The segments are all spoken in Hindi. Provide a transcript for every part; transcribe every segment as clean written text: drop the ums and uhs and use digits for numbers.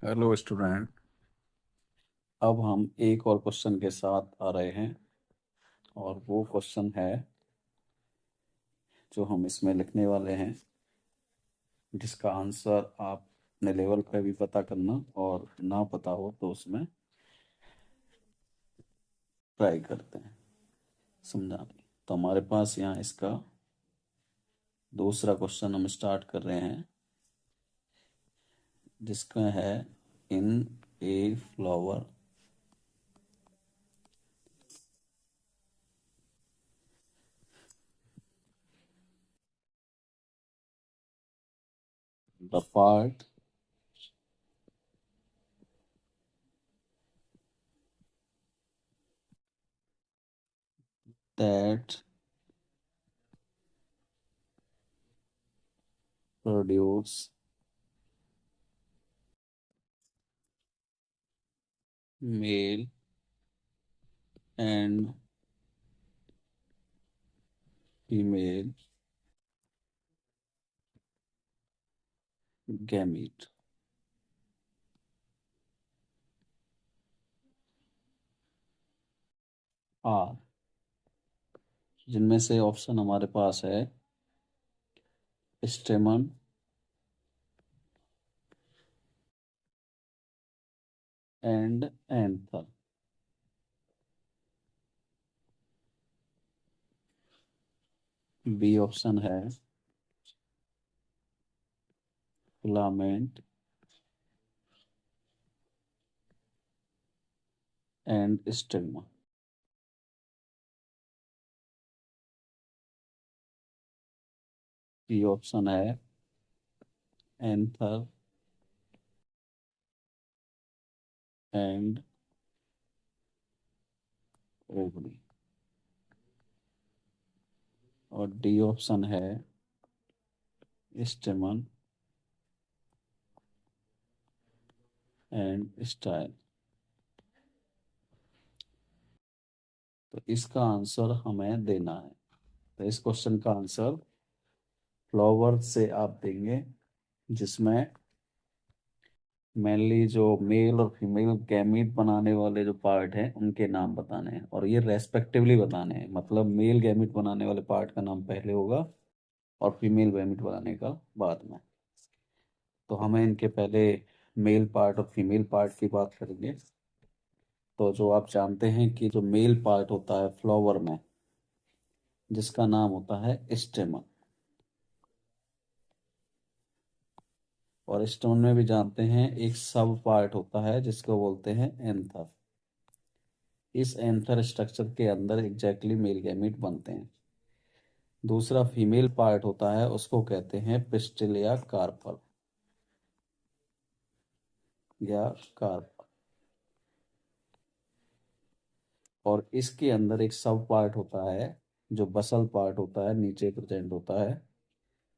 Hello student. अब हम एक और क्वेश्चन के साथ आ रहे हैं और वो क्वेश्चन है जो हम इसमें लिखने वाले हैं, जिसका आंसर आप अपने लेवल पे भी पता करना और ना पता हो तो उसमें ट्राई करते हैं समझाने। तो हमारे पास यहाँ इसका दूसरा क्वेश्चन हम स्टार्ट कर रहे हैं, जिसका है in a flower the part that produce male and female gamete are, जिनमें से ऑप्शन हमारे पास है stamen, and anther. B option है filament and stigma. C option है एंथर एंड ओवरी। और डी ऑप्शन है स्टेमन एंड स्टाइल। तो इसका आंसर हमें देना है। तो इस क्वेश्चन का आंसर फ्लावर से आप देंगे, जिसमें मेनली जो मेल और फीमेल गैमीट बनाने वाले जो पार्ट हैं उनके नाम बताने हैं, और ये रेस्पेक्टिवली बताने हैं। मतलब मेल गैमीट बनाने वाले पार्ट का नाम पहले होगा और फीमेल गैमीट बनाने का बाद में। तो हमें इनके पहले मेल पार्ट और फीमेल पार्ट की बात करेंगे। तो जो आप जानते हैं कि जो मेल पार्ट होता है फ्लावर में, जिसका नाम होता है स्टेमन, और स्टेमन में भी जानते हैं एक सब पार्ट होता है जिसको बोलते हैं एंथर। इस एंथर स्ट्रक्चर के अंदर एग्जैक्टली मेल गैमीट बनते हैं। दूसरा फीमेल पार्ट होता है, उसको कहते हैं पिस्टिल या कार्पल या कार्प। और इसके अंदर एक सब पार्ट होता है जो बसल पार्ट होता है, नीचे प्रेजेंट होता है,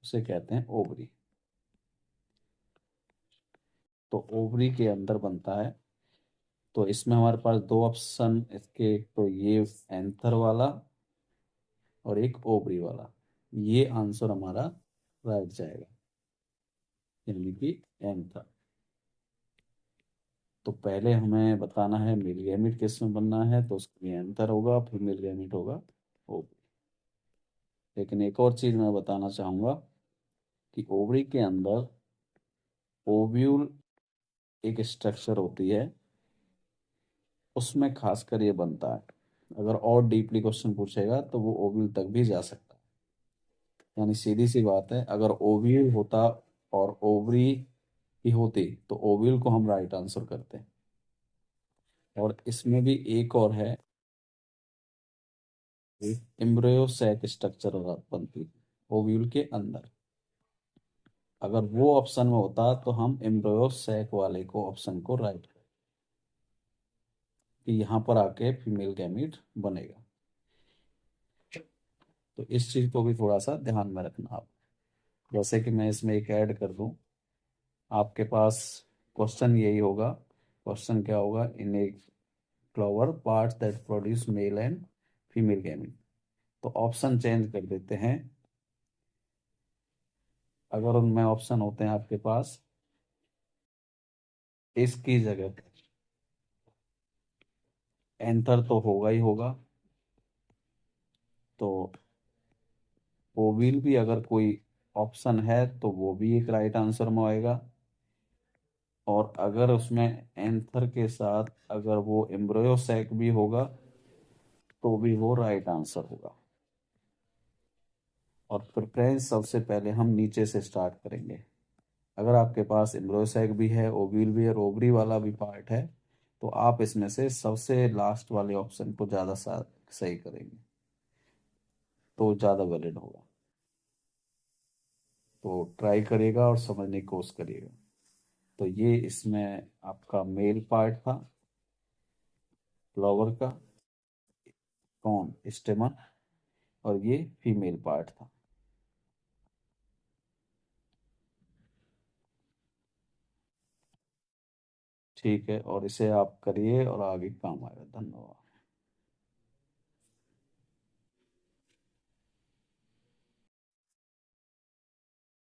उसे कहते हैं ओवरी। तो ओवरी के अंदर बनता है। तो इसमें हमारे पास दो ऑप्शन इसके, तो ये एंथर वाला और एक ओवरी वाला, ये आंसर हमारा राइट जाएगा, यानी कि एंथर। तो पहले हमें बताना है मेल गैमीट किस में बनना है, तो उसके लिए एंथर होगा, फीमेल गैमीट होगा ओवरी। लेकिन एक और चीज मैं बताना चाहूंगा कि ओवरी के अंदर ओव्यूल एक स्ट्रक्चर होती है, उसमें खासकर ये बनता है। अगर और डीपली क्वेश्चन पूछेगा तो वो ओव्यूल तक भी जा सकता है। यानी सीधी सी बात है, अगर ओव्यूल होता और ओवरी ही होती तो ओव्यूल को हम राइट आंसर करते हैं। और इसमें भी एक और है, एम्ब्रियो सैक स्ट्रक्चर बनती ओव्यूल के अंदर। अगर वो ऑप्शन में होता तो हम एम्ब्रियो सैक वाले को ऑप्शन को राइट कि यहाँ पर आके फीमेल गैमीट बनेगा। तो इस चीज को भी थोड़ा सा ध्यान में रखना आप। जैसे कि मैं इसमें एक ऐड कर दूं, आपके पास क्वेश्चन यही होगा। क्वेश्चन क्या होगा, इन एक flower parts that produce male and female gamete. तो ऑप्शन चेंज कर देते हैं। अगर उनमें ऑप्शन होते हैं आपके पास इसकी जगह एंथर तो होगा ही होगा। तो ओविल भी अगर कोई ऑप्शन है तो वो भी एक राइट आंसर में आएगा। और अगर उसमें एंथर के साथ अगर वो एम्ब्रोयोसैक भी होगा तो भी वो राइट आंसर होगा। और प्रेफरेंस सबसे पहले हम नीचे से स्टार्ट करेंगे। अगर आपके पास एम्ब्रोयोसैक भी है, ओव्यूल भी है, ओवरी वाला भी पार्ट है, तो आप इसमें से सबसे लास्ट वाले ऑप्शन को ज़्यादा सही करेंगे तो ज़्यादा वैलिड होगा। तो ट्राई करिएगा और समझने की कोशिश करिएगा। तो ये इसमें आपका मेल पार्ट था फ्लावर का, कौन स्टेमन, और ये फीमेल पार्ट था। ठीक है, और इसे आप करिए और आगे काम आएगा। धन्यवाद।